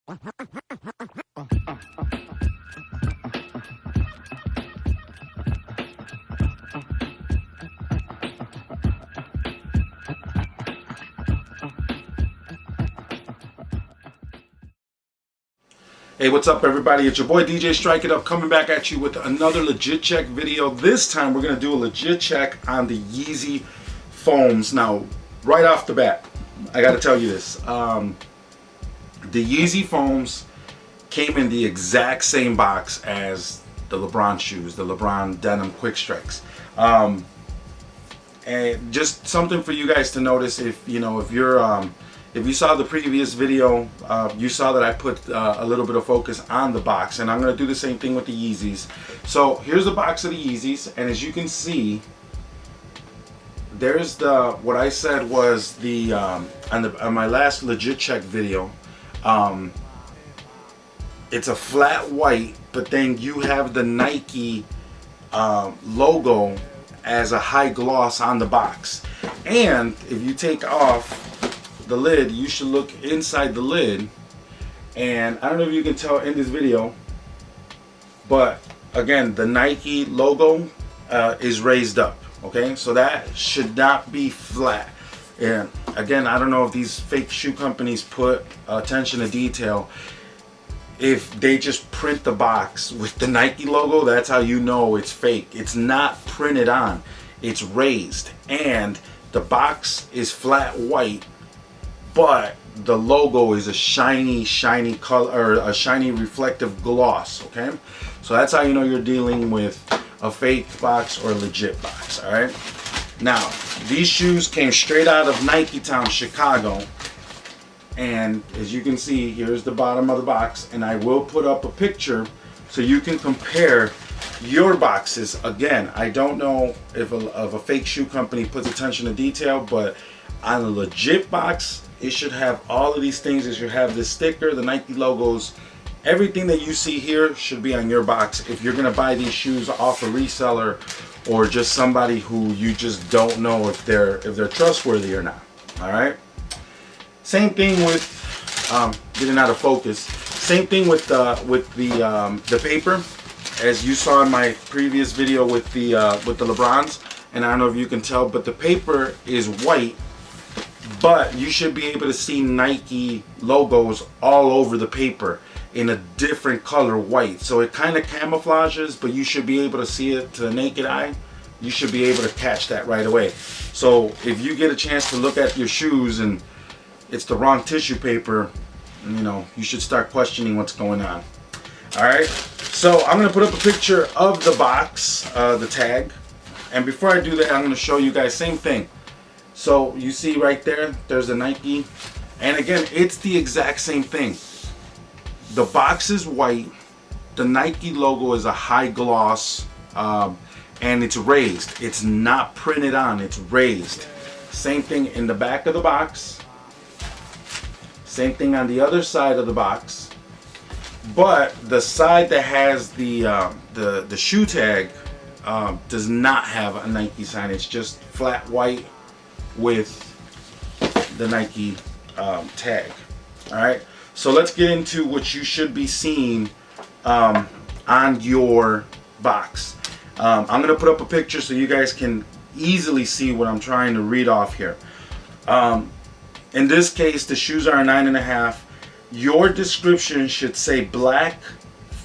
Hey, what's up everybody? It's your boy DJ Strike It Up coming back at you with another legit check video. This time we're going to do a legit check on the Yeezy foams. Now, right off the bat, I got to tell you this. The Yeezy foams came in the exact same box as the LeBron shoes, the LeBron Denim Quick Strikes. And just something for you guys to notice if you saw the previous video, you saw that I put a little bit of focus on the box, and I'm going to do the same thing with the Yeezys. So here's the box of the Yeezys, and as you can see, there's what I said was on my last legit check video. It's a flat white, but then you have the Nike logo as a high gloss on the box. And if you take off the lid, you should look inside the lid, and I don't know if you can tell in this video, but again, the Nike logo is raised up. Okay, so that should not be flat. And again, I don't know if these fake shoe companies put attention to detail. If they just print the box with the Nike logo, that's how you know it's fake. It's not printed on, it's raised, and the box is flat white, but the logo is a shiny color, or a shiny reflective gloss. Okay, so that's how you know you're dealing with a fake box or a legit box. All right, now these shoes came straight out of Nike Town, Chicago, and as you can see, here's the bottom of the box, and I will put up a picture so you can compare your boxes. Again, I don't know if a fake shoe company puts attention to detail, but on a legit box, it should have all of these things. It should have this sticker, the Nike logos, everything that you see here should be on your box if you're gonna buy these shoes off a reseller or just somebody who you just don't know if they're trustworthy or not. All right. Same thing with getting out of focus. Same thing with the paper, as you saw in my previous video with the LeBrons. And I don't know if you can tell, but the paper is white, but you should be able to see Nike logos all over the paper in a different color white. So it kind of camouflages, but you should be able to see it to the naked eye. You should be able to catch that right away. So if you get a chance to look at your shoes and it's the wrong tissue paper, you should start questioning what's going on. All right, so I'm gonna put up a picture of the box, the tag, and before I do that, I'm gonna show you guys same thing. So you see right there, there's a Nike, and again, it's the exact same thing. The box is white, the Nike logo is a high gloss, and it's raised. It's not printed on, it's raised. Same thing in the back of the box. Same thing on the other side of the box. But the side that has the shoe tag does not have a Nike sign. It's just flat white with the Nike tag. All right, so let's get into what you should be seeing on your box. I'm gonna put up a picture so you guys can easily see what I'm trying to read off here. In this case, the shoes are a 9.5. Your description should say black /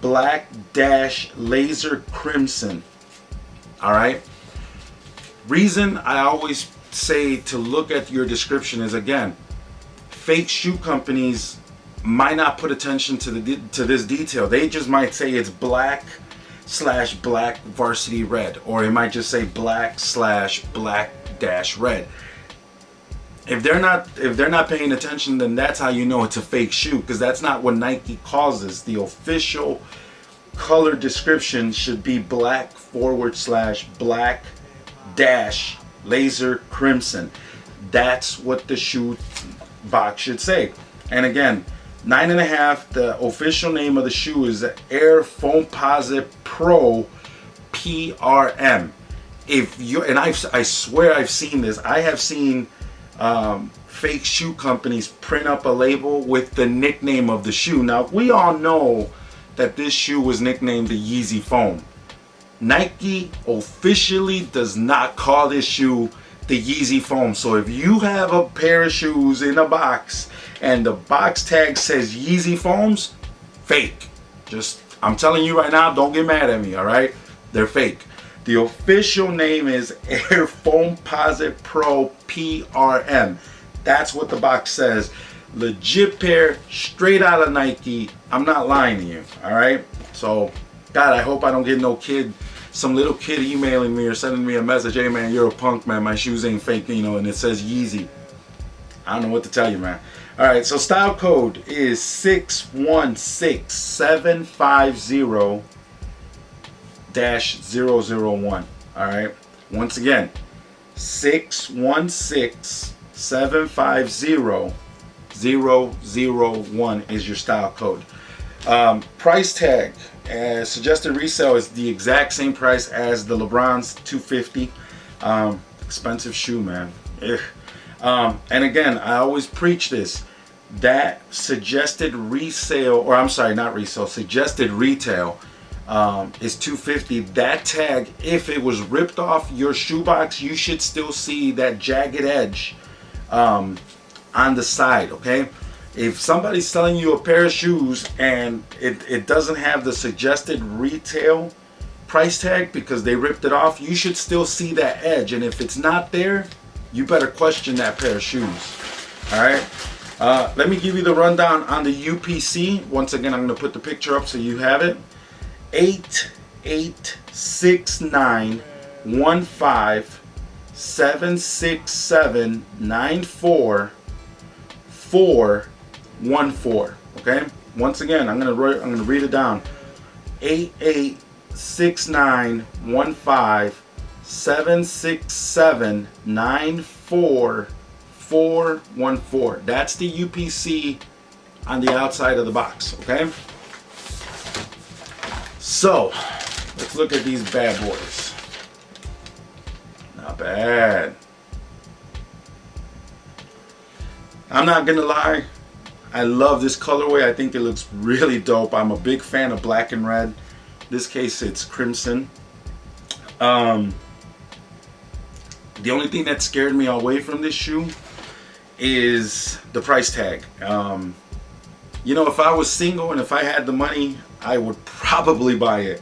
black dash laser crimson. All right. Reason I always say to look at your description is, again, fake shoe companies might not put attention to this detail. They just might say it's black / black varsity red, or it might just say black / black dash red. If they're not paying attention, then that's how you know it's a fake shoe, because that's not what Nike calls this. The official color description should be black / black dash laser crimson. That's what the shoe box should say. And again, 9.5, the official name of the shoe is Air Foamposite Pro PRM. If you, and I swear I've seen this. I have seen fake shoe companies print up a label with the nickname of the shoe. Now, we all know that this shoe was nicknamed the Yeezy Foam. Nike officially does not call this shoe the Yeezy Foam. So if you have a pair of shoes in a box and the box tag says Yeezy Foams, fake. Just, I'm telling you right now, don't get mad at me, all right? They're fake. The official name is Air Foamposite Pro PRM. That's what the box says. Legit pair, straight out of Nike. I'm not lying to you, all right? So, God, I hope I don't get no kid, some little kid emailing me or sending me a message, hey man, you're a punk, man, my shoes ain't fake, you know, and it says Yeezy. I don't know what to tell you, man. All right, so style code is 616750-001. All right, once again, 616750-001 is your style code. Price tag, suggested resale is the exact same price as the LeBron's $250. Expensive shoe, man. And again, I always preach this. That suggested resale, or I'm sorry, not resale, suggested retail is $250. That tag, if it was ripped off your shoebox, you should still see that jagged edge on the side, okay? If somebody's selling you a pair of shoes and it doesn't have the suggested retail price tag because they ripped it off, you should still see that edge. And if it's not there, you better question that pair of shoes. All right. Let me give you the rundown on the UPC. Once again, I'm going to put the picture up so you have it. 88691576794414. Okay. Once again, I'm going to read it down. 88691576794414. That's the UPC on the outside of the box, okay? So, let's look at these bad boys. Not bad. I'm not gonna lie, I love this colorway. I think it looks really dope. I'm a big fan of black and red. In this case, it's crimson. The only thing that scared me away from this shoe is the price tag. You know, if I was single and if I had the money, I would probably buy it.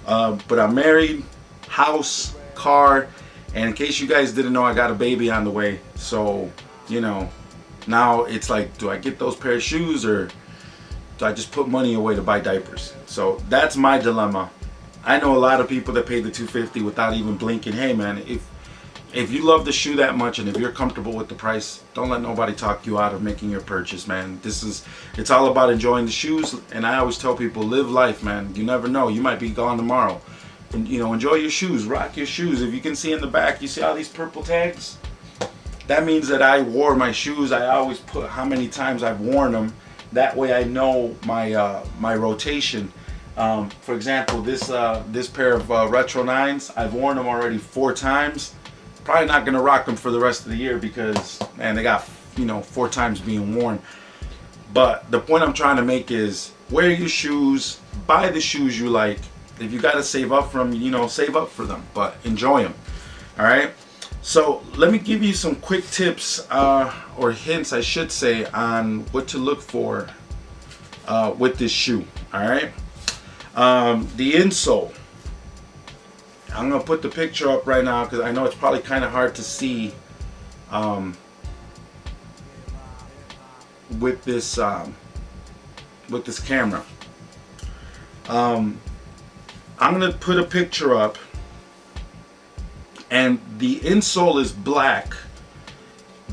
But I'm married, house, car, and in case you guys didn't know, I got a baby on the way. So, you know, now it's like, do I get those pair of shoes or do I just put money away to buy diapers? So that's my dilemma. I know a lot of people that paid the $250 without even blinking. Hey man, if you love the shoe that much and if you're comfortable with the price, don't let nobody talk you out of making your purchase, man. It's all about enjoying the shoes. And I always tell people, live life, man. You never know, you might be gone tomorrow. And, you know, enjoy your shoes, rock your shoes. If you can see in the back, you see all these purple tags? That means that I wore my shoes. I always put how many times I've worn them. That way I know my my rotation. For example, this pair of Retro 9s, I've worn them already 4 times. Probably not gonna rock them for the rest of the year because, man, they got, you know, 4 times being worn. But the point I'm trying to make is wear your shoes, buy the shoes you like. If you gotta save up for them, you know, save up for them, but enjoy them. All right. So let me give you some quick tips or hints, I should say, on what to look for with this shoe. All right. The insole. I'm gonna put the picture up right now because I know it's probably kind of hard to see with this camera. I'm gonna put a picture up, and the insole is black,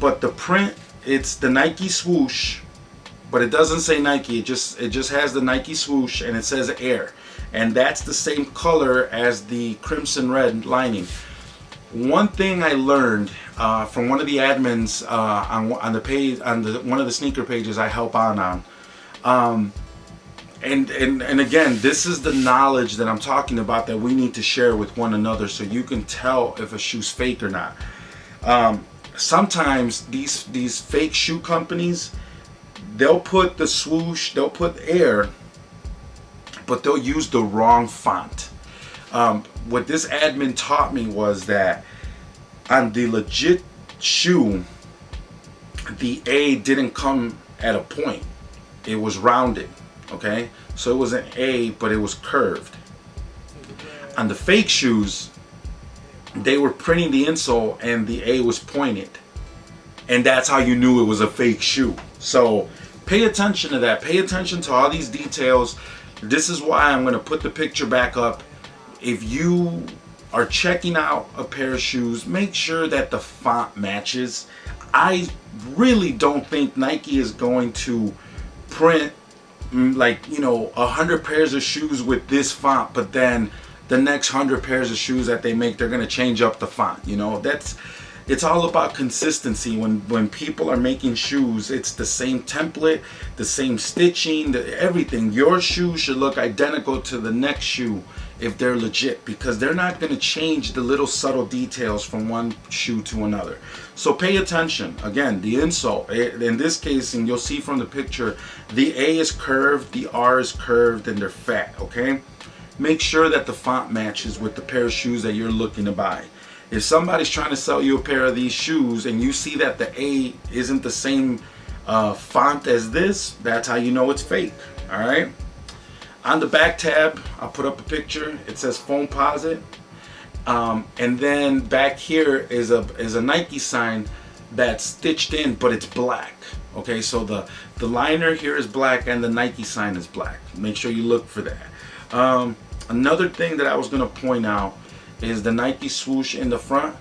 but the print, it's the Nike swoosh, but it doesn't say Nike. It just has the Nike swoosh and it says Air, and that's the same color as the crimson red lining. One thing I learned from one of the admins on the page, on one of the sneaker pages I help on, and again, this is the knowledge that I'm talking about that we need to share with one another so you can tell if a shoe's fake or not. sometimes these fake shoe companies, they'll put the swoosh, they'll put air, but they'll use the wrong font. What this admin taught me was that on the legit shoe, the A didn't come at a point. It was rounded, okay? So it was an A, but it was curved. On the fake shoes, they were printing the insole and the A was pointed. And that's how you knew it was a fake shoe. So pay attention to that. Pay attention to all these details. This is why I'm going to put the picture back up. If you are checking out a pair of shoes, make sure that the font matches. I really don't think Nike is going to print like, you know, 100 pairs of shoes with this font, but then the next 100 pairs of shoes that they make, they're going to change up the font. You know, it's all about consistency. When people are making shoes, it's the same template, the same stitching, everything. Your shoe should look identical to the next shoe if they're legit, because they're not going to change the little subtle details from one shoe to another. So pay attention. Again, the insole, in this case, and you'll see from the picture, the A is curved, the R is curved, and they're fat, okay? Make sure that the font matches with the pair of shoes that you're looking to buy. If somebody's trying to sell you a pair of these shoes and you see that the A isn't the same font as this, that's how you know it's fake. All right. On the back tab, I'll put up a picture. It says Foamposite, and then back here is a Nike sign that's stitched in, but it's black. Okay, so the liner here is black and the Nike sign is black. Make sure you look for that. Another thing that I was gonna point out is the Nike swoosh in the front.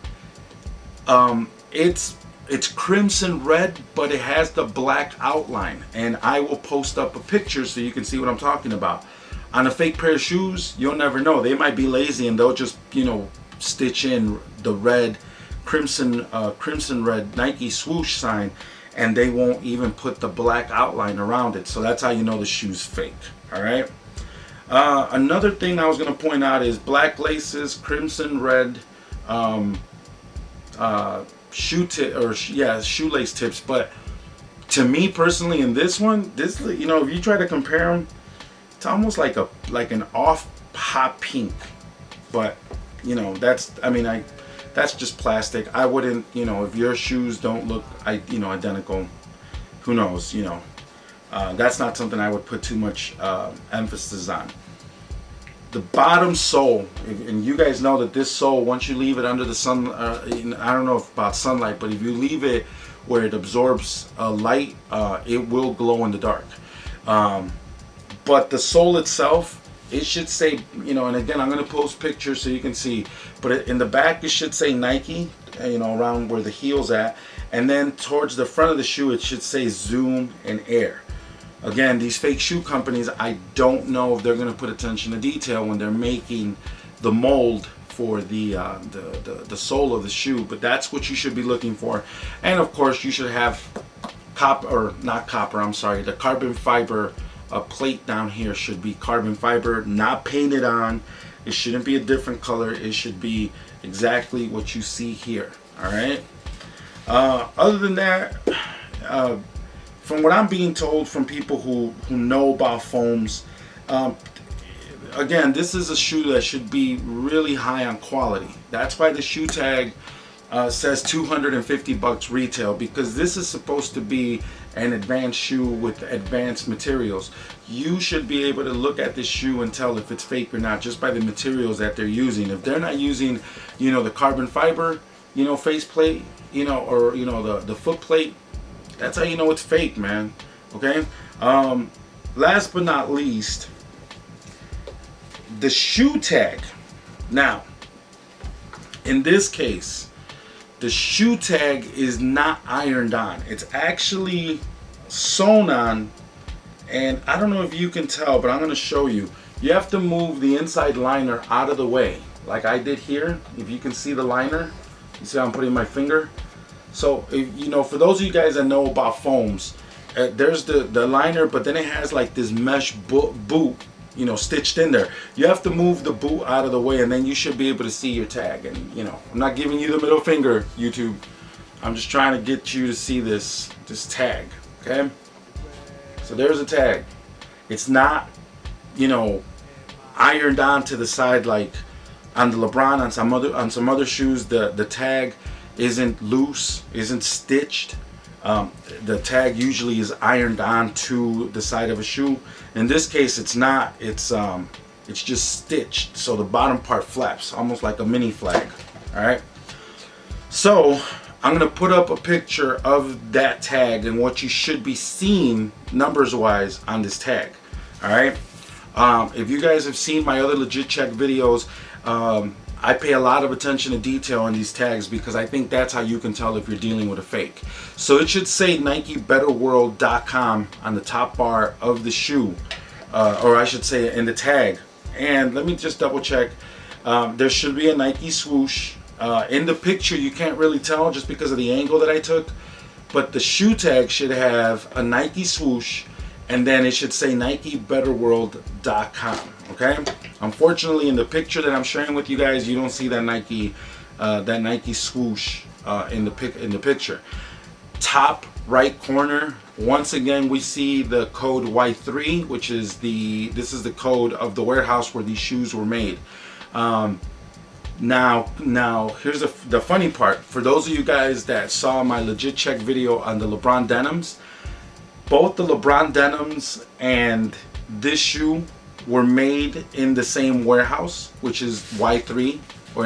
It's crimson red, but it has the black outline, and I will post up a picture so you can see what I'm talking about. On a fake pair of shoes, you'll never know. They might be lazy and they'll just, you know, stitch in the red, crimson red Nike swoosh sign, and they won't even put the black outline around it. So that's how you know the shoe's fake. All right. Another thing I was going to point out is black laces, crimson red shoelace tips. But to me personally, in this one, you know, if you try to compare them, it's almost like an off hot pink. But you know, that's just plastic. I wouldn't, you know, if your shoes don't look identical, who knows, you know. That's not something I would put too much emphasis on. The bottom sole, and you guys know that this sole, once you leave it under the sun, I don't know about sunlight, but if you leave it where it absorbs light, it will glow in the dark. But the sole itself, it should say, you know, and again, I'm going to post pictures so you can see, but in the back it should say Nike, you know, around where the heel's at, and then towards the front of the shoe it should say Zoom and Air. Again, these fake shoe companies, I don't know if they're going to put attention to detail when they're making the mold for the sole of the shoe, but that's what you should be looking for. And of course, you should have the carbon fiber plate down here should be carbon fiber, not painted on. It shouldn't be a different color. It should be exactly what you see here. All right. Other than that, from what I'm being told from people who know about foams, again, this is a shoe that should be really high on quality. That's why the shoe tag says $250 retail, because this is supposed to be an advanced shoe with advanced materials. You should be able to look at this shoe and tell if it's fake or not just by the materials that they're using. If they're not using, you know, the carbon fiber, you know, faceplate, you know, or you know, the foot plate, that's how you know it's fake, man. Okay. Last but not least, the shoe tag. Now, in this case, the shoe tag is not ironed on. It's actually sewn on, and I don't know if you can tell, but I'm going to show you. You have to move the inside liner out of the way, like I did here. If you can see the liner, you see how I'm putting my finger. So, you know, for those of you guys that know about foams, there's the liner, but then it has like this mesh boot, you know, stitched in there. You have to move the boot out of the way, and then you should be able to see your tag. And you know, I'm not giving you the middle finger, YouTube. I'm just trying to get you to see this tag, okay? So there's a tag. It's not, you know, ironed onto the side like on the LeBron, on some other shoes. The tag isn't loose, isn't stitched. The tag usually is ironed onto the side of a shoe. In this case, it's not. It's just stitched, so the bottom part flaps, almost like a mini flag. All right. So I'm gonna put up a picture of that tag and what you should be seeing numbers-wise on this tag. All right. If you guys have seen my other Legit Check videos, I pay a lot of attention to detail on these tags because I think that's how you can tell if you're dealing with a fake. So it should say NikeBetterWorld.com on the top bar of the shoe, or I should say in the tag. And let me just double check. There should be a Nike swoosh. In the picture you can't really tell just because of the angle that I took, but the shoe tag should have a Nike swoosh, and then it should say NikeBetterWorld.com. Okay. Unfortunately, in the picture that I'm sharing with you guys, you don't see that Nike swoosh in the picture. Top right corner, once again we see the code Y3, which is this is the code of the warehouse where these shoes were made. Now here's the funny part. For those of you guys that saw my Legit Check video on the LeBron denims, both the LeBron denims and this shoe were made in the same warehouse, which is Y3, or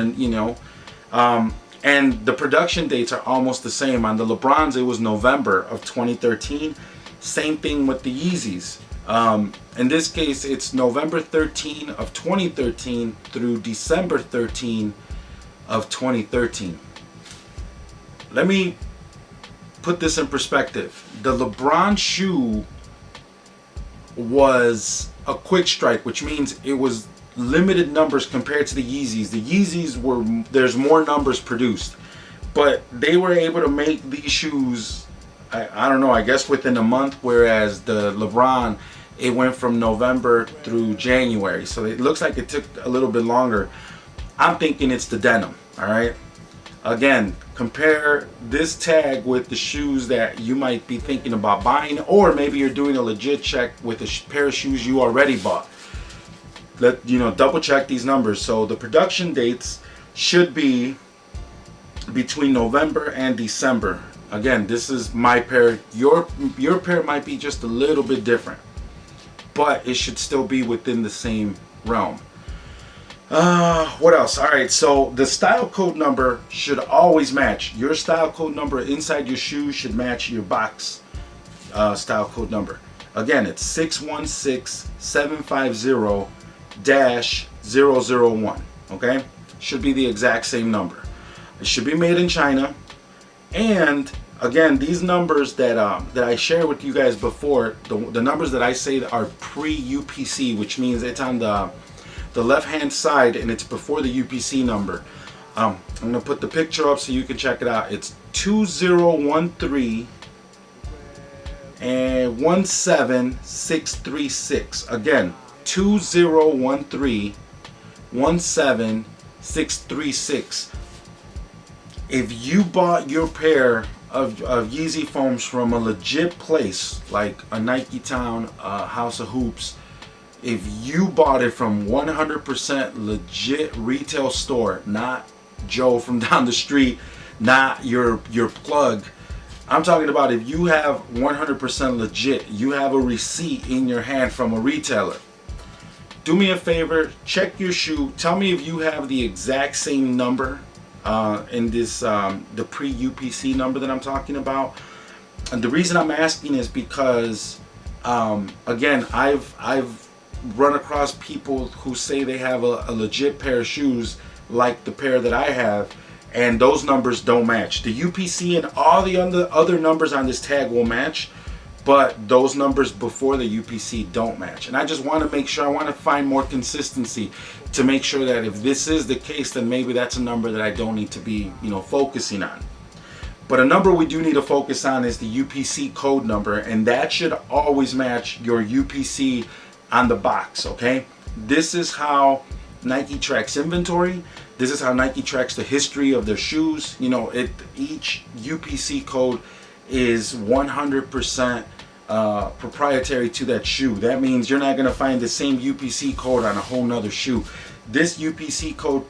and the production dates are almost the same. On the LeBrons, it was November of 2013. Same thing with the Yeezys. In this case, it's November 13 of 2013 through December 13 of 2013. Let me put this in perspective. The LeBron shoe was a quick strike, which means it was limited numbers compared to the Yeezys. The Yeezys there's more numbers produced, but they were able to make these shoes, I don't know, I guess within a month, whereas the LeBron, it went from November through January. So it looks like it took a little bit longer. I'm thinking it's the denim. All right. Again, compare this tag with the shoes that you might be thinking about buying, or maybe you're doing a Legit Check with a pair of shoes you already bought. Double check these numbers. So the production dates should be between November and December. Again, this is my pair. Your pair might be just a little bit different, but it should still be within the same realm. What else? All right, so the style code number should always match. Your style code number inside your shoe should match your box style code number. Again, it's 616750-001. Okay, should be the exact same number. It should be made in China. And again, these numbers that I shared with you guys before, the numbers that I say are pre-UPC, which means it's on the left hand side and it's before the UPC number. I'm gonna put the picture up so you can check it out. It's 2013 and 17636. Again, 2013 17636. If you bought your pair of Yeezy foams from a legit place like a Nike Town, House of Hoops, if you bought it from 100% legit retail store, not Joe from down the street, not your plug, I'm talking about if you have 100% legit, you have a receipt in your hand from a retailer, do me a favor, check your shoe, tell me if you have the exact same number in this the pre-UPC number that I'm talking about. And the reason I'm asking is because again, I've run across people who say they have a legit pair of shoes like the pair that I have, and those numbers don't match. The UPC and all the other numbers on this tag will match, but those numbers before the UPC don't match. And I just want to make sure, I want to find more consistency to make sure that if this is the case, then maybe that's a number that I don't need to be, focusing on. But a number we do need to focus on is the UPC code number, and that should always match your UPC on the box, okay? This is how Nike tracks inventory. This is how Nike tracks the history of their shoes. You know, each UPC code is 100% proprietary to that shoe. That means you're not going to find the same UPC code on a whole nother shoe. This UPC code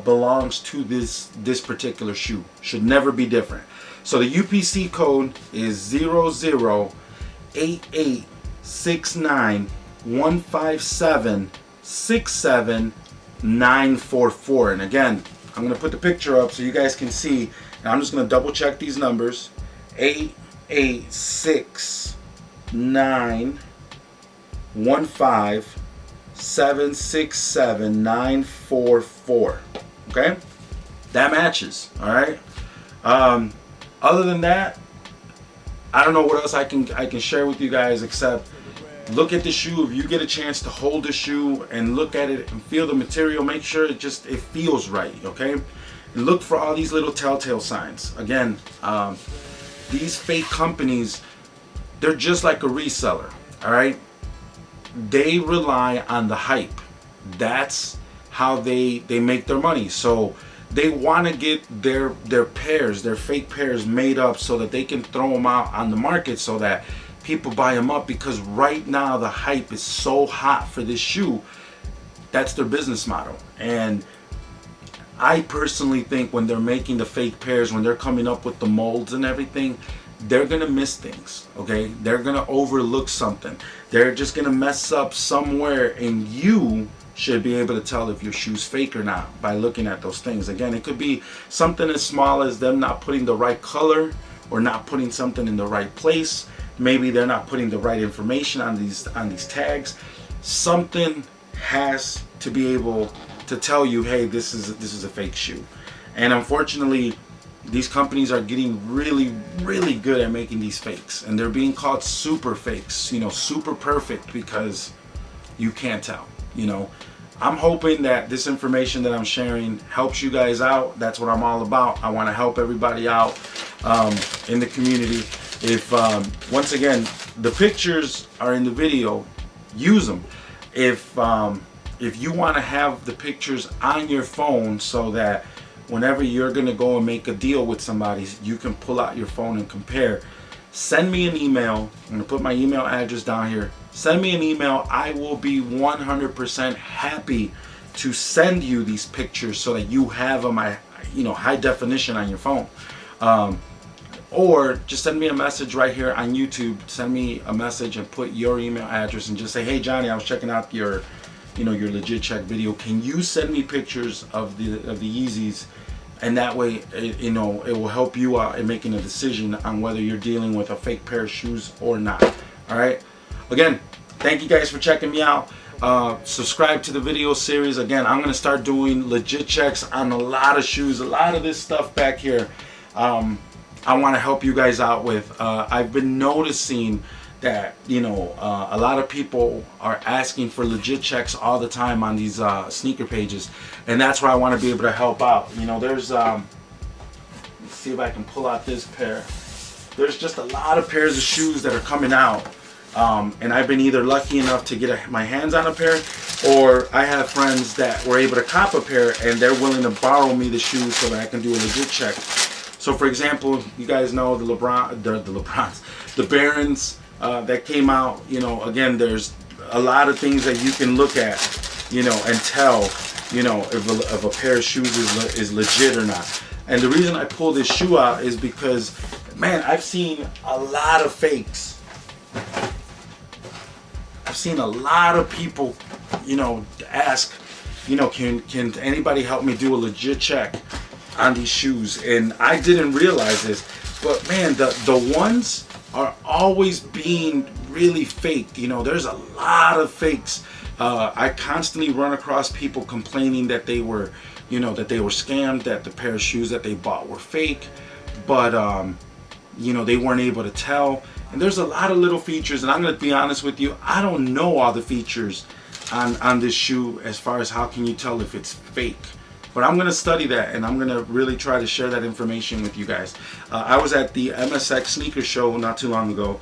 belongs to this particular shoe. Should never be different. So the UPC code is 00886915767944. And again, I'm going to put the picture up so you guys can see. And I'm just going to double check these numbers. 886915767944. Okay, that matches. All right. Other than that, I don't know what else I can share with you guys except look at the shoe. If you get a chance to hold the shoe and look at it and feel the material, make sure it feels right. Okay, and look for all these little telltale signs. Again, these fake companies, they're just like a reseller. All right, they rely on the hype. That's how they make their money. So they want to get their pairs, their fake pairs, made up so that they can throw them out on the market so that people buy them up, because right now the hype is so hot for this shoe. That's their business model. And I personally think when they're making the fake pairs, when they're coming up with the molds and everything, they're gonna miss things. Okay, they're gonna overlook something. They're just gonna mess up somewhere, and you should be able to tell if your shoe's fake or not by looking at those things. Again, it could be something as small as them not putting the right color or not putting something in the right place. Maybe they're not putting the right information on these tags. Something has to be able to tell you, hey, this is a fake shoe. And unfortunately, these companies are getting really, really good at making these fakes, and they're being called super fakes, you know, super perfect, because you can't tell. You know, I'm hoping that this information that I'm sharing helps you guys out. That's what I'm all about. I want to help everybody out in the community. If once again, the pictures are in the video, use them. If you want to have the pictures on your phone so that whenever you're going to go and make a deal with somebody, you can pull out your phone and compare, send me an email. I'm going to put my email address down here. Send me an email. I will be 100% happy to send you these pictures so that you have them, high definition on your phone. Or just send me a message right here on YouTube. Send me a message and put your email address and just say, hey Johnny, I was checking out your legit check video. Can you send me pictures of the Yeezys? And that way, it will help you out in making a decision on whether you're dealing with a fake pair of shoes or not. All right. Again, thank you guys for checking me out. Subscribe to the video series. Again, I'm gonna start doing legit checks on a lot of shoes, a lot of this stuff back here. I want to help you guys out with. I've been noticing that a lot of people are asking for legit checks all the time on these sneaker pages, and that's where I want to be able to help out. There's let's see if I can pull out this pair. There's just a lot of pairs of shoes that are coming out, and I've been either lucky enough to get my hands on a pair, or I have friends that were able to cop a pair and they're willing to borrow me the shoes so that I can do a legit check. So for example, you guys know the Barons that came out. Again, there's a lot of things that you can look at, and tell, if a pair of shoes is legit or not. And the reason I pull this shoe out is because, man, I've seen a lot of fakes. I've seen a lot of people, ask, can anybody help me do a legit check on these shoes? And I didn't realize this, but man, the ones are always being really faked. There's a lot of fakes. I constantly run across people complaining that they were scammed, that the pair of shoes that they bought were fake, but they weren't able to tell. And there's a lot of little features, and I'm going to be honest with you, I don't know all the features on this shoe as far as how can you tell if it's fake. But I'm going to study that, and I'm going to really try to share that information with you guys. I was at the MSX sneaker show not too long ago,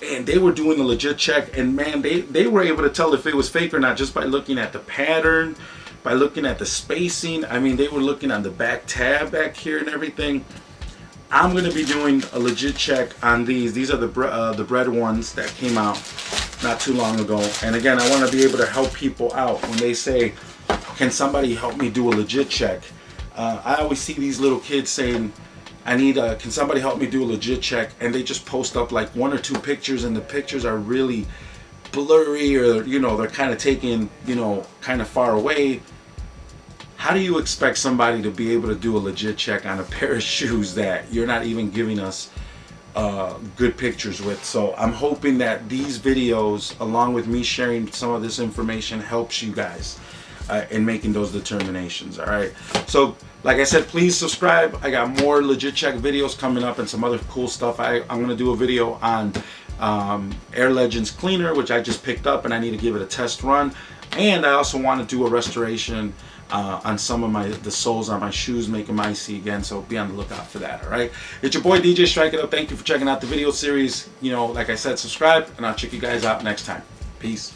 and they were doing a legit check, and man, they were able to tell if it was fake or not just by looking at the pattern, by looking at the spacing. I mean, they were looking on the back tab back here and everything. I'm going to be doing a legit check on these. These are the bread ones that came out not too long ago. And again, I want to be able to help people out when they say, can somebody help me do a legit check? I always see these little kids saying, can somebody help me do a legit check? And they just post up like 1 or 2 pictures, and the pictures are really blurry, or they're kind of taken kind of far away. How do you expect somebody to be able to do a legit check on a pair of shoes that you're not even giving us good pictures with? So I'm hoping that these videos, along with me sharing some of this information, helps you guys in making those determinations. All right, so like I said, please subscribe. I got more legit check videos coming up and some other cool stuff. I'm going to do a video on Air Legends cleaner, which I just picked up and I need to give it a test run. And I also want to do a restoration on some of the soles on my shoes, make them icy again, so be on the lookout for that. All right, it's your boy DJ Strike It Up. Thank you for checking out the video series. Like I said, subscribe, and I'll check you guys out next time. Peace.